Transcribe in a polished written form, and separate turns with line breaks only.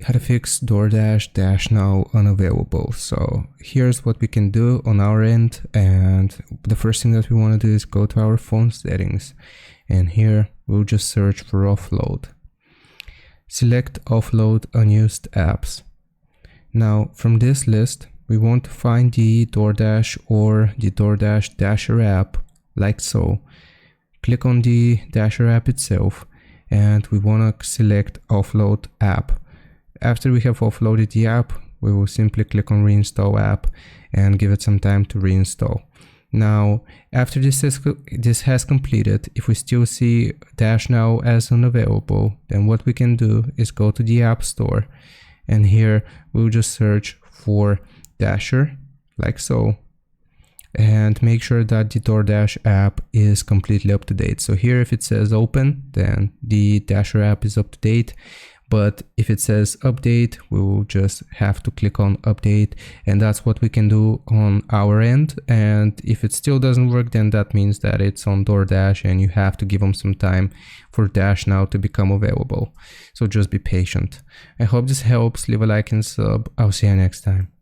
how to fix Doordash Dash Now unavailable. So here's what we can do on our end, and the first thing that we want to do is go to our phone settings, and here we'll just search for offload. Select offload unused apps. Now from this list we want to find the DoorDash or the DoorDash Dasher app, like so. Click on the Dasher app itself and we want to select offload app. After we have offloaded the app, we will simply click on reinstall app and give it some time to reinstall. Now, after this has completed, if we still see Dash Now as unavailable, then what we can do is go to the App Store, and here we'll just search for Dasher, like so, and make sure that the DoorDash app is completely up to date. So here, if it says open, then the Dasher app is up to date. But if it says update, we will just have to click on update, and that's what we can do on our end. And if it still doesn't work, then that means that it's on DoorDash and you have to give them some time for Dash Now to become available. So just be patient. I hope this helps. Leave a like and sub. I'll see you next time.